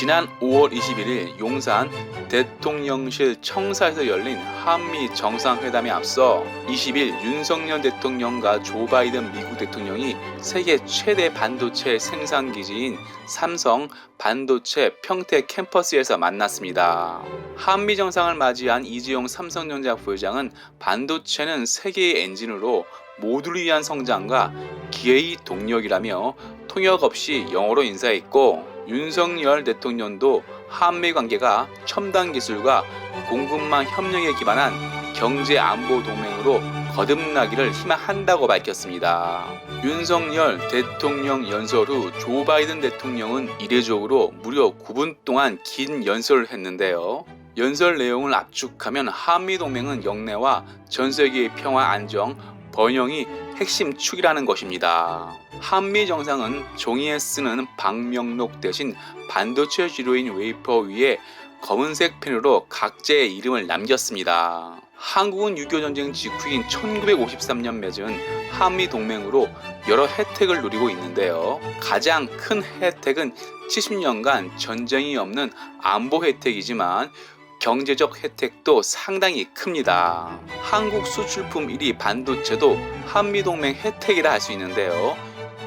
지난 5월 21일 용산 대통령실 청사에서 열린 한미 정상회담에 앞서 20일 윤석열 대통령과 조 바이든 미국 대통령이 세계 최대 반도체 생산 기지인 삼성 반도체 평택 캠퍼스에서 만났습니다. 한미 정상을 맞이한 이재용 삼성전자 부회장은 반도체는 세계의 엔진으로 모두를 위한 성장과 기회의 동력이라며 통역 없이 영어로 인사했고, 윤석열 대통령도 한미 관계가 첨단 기술과 공급망 협력에 기반한 경제 안보 동맹으로 거듭나기를 희망한다고 밝혔습니다. 윤석열 대통령 연설 후 조 바이든 대통령은 이례적으로 무려 9분 동안 긴 연설을 했는데요. 연설 내용을 압축하면 한미 동맹은 영내와 전 세계의 평화 안정, 번영이 핵심 축이라는 것입니다. 한미 정상은 종이에 쓰는 방명록 대신 반도체 지도인 웨이퍼 위에 검은색 펜으로 각자의 이름을 남겼습니다. 한국은 6.25 전쟁 직후인 1953년 맺은 한미 동맹으로 여러 혜택을 누리고 있는데요. 가장 큰 혜택은 70년간 전쟁이 없는 안보 혜택이지만 경제적 혜택도 상당히 큽니다. 한국 수출품 1위 반도체도 한미동맹 혜택이라 할 수 있는데요.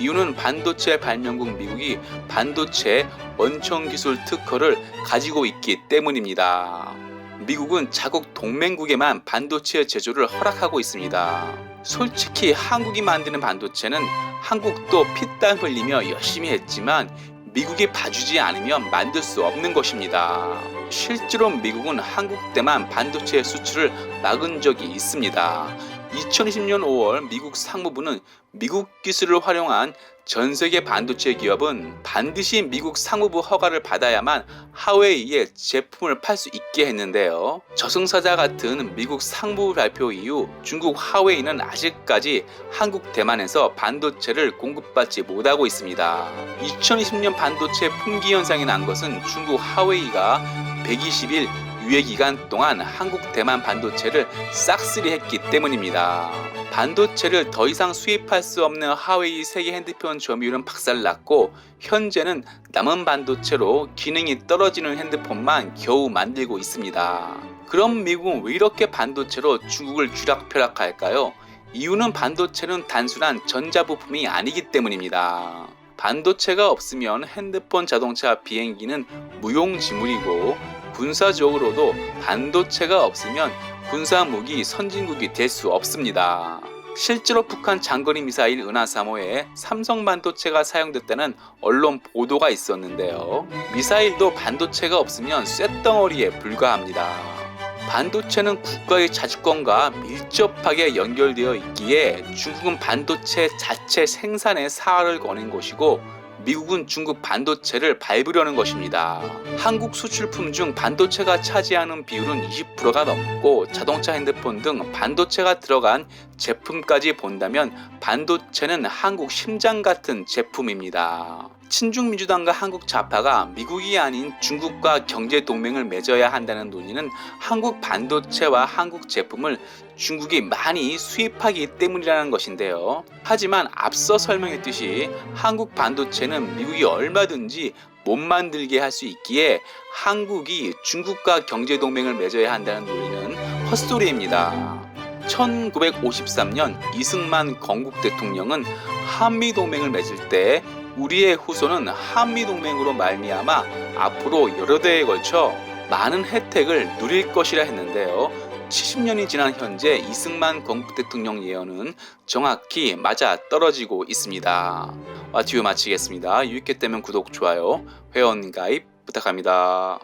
이유는 반도체 발명국 미국이 반도체 원천 기술 특허를 가지고 있기 때문입니다. 미국은 자국 동맹국에만 반도체 제조를 허락하고 있습니다. 솔직히 한국이 만드는 반도체는 한국도 피땀 흘리며 열심히 했지만 미국이 봐주지 않으면 만들 수 없는 것입니다. 실제로 미국은 한국대만 반도체 수출을 막은 적이 있습니다. 2020년 5월 미국 상무부는 미국 기술을 활용한 전 세계 반도체 기업은 반드시 미국 상무부 허가를 받아야만 하웨이에 제품을 팔 수 있게 했는데요. 저승사자 같은 미국 상무부 발표 이후 중국 하웨이는 아직까지 한국 대만에서 반도체를 공급받지 못하고 있습니다. 2020년 반도체 품귀 현상이 난 것은 중국 하웨이가 120일 유예 기간 동안 한국 대만 반도체를 싹쓸이했기 때문입니다. 반도체를 더 이상 수입할 수 없는 하웨이 세계 핸드폰 점유율은 박살났고, 현재는 남은 반도체로 기능이 떨어지는 핸드폰만 겨우 만들고 있습니다. 그럼 미국은 왜 이렇게 반도체로 중국을 쥐락펴락할까요? 이유는 반도체는 단순한 전자부품이 아니기 때문입니다. 반도체가 없으면 핸드폰, 자동차, 비행기는 무용지물이고, 군사적으로도 반도체가 없으면 군사무기 선진국이 될 수 없습니다. 실제로 북한 장거리 미사일 은하 3호에 삼성 반도체가 사용됐다는 언론 보도가 있었는데요. 미사일도 반도체가 없으면 쇳덩어리에 불과합니다. 반도체는 국가의 자주권과 밀접하게 연결되어 있기에 중국은 반도체 자체 생산에 사활을 거는 것이고, 미국은 중국 반도체를 밟으려는 것입니다. 한국 수출품 중 반도체가 차지하는 비율은 20%가 넘고, 자동차, 핸드폰 등 반도체가 들어간 제품까지 본다면 반도체는 한국 심장 같은 제품입니다. 친중민주당과 한국 좌파가 미국이 아닌 중국과 경제 동맹을 맺어야 한다는 논의는 한국 반도체와 한국 제품을 중국이 많이 수입하기 때문이라는 것인데요. 하지만 앞서 설명했듯이 한국 반도체는 미국이 얼마든지 못 만들게 할 수 있기에 한국이 중국과 경제 동맹을 맺어야 한다는 논의는 헛소리입니다. 1953년 이승만 건국 대통령은 한미동맹을 맺을 때 우리의 후손은 한미동맹으로 말미암아 앞으로 여러 대에 걸쳐 많은 혜택을 누릴 것이라 했는데요. 70년이 지난 현재 이승만 건국 대통령 예언은 정확히 맞아 떨어지고 있습니다. 와티뷰 마치겠습니다. 유익했다면 구독, 좋아요, 회원 가입 부탁합니다.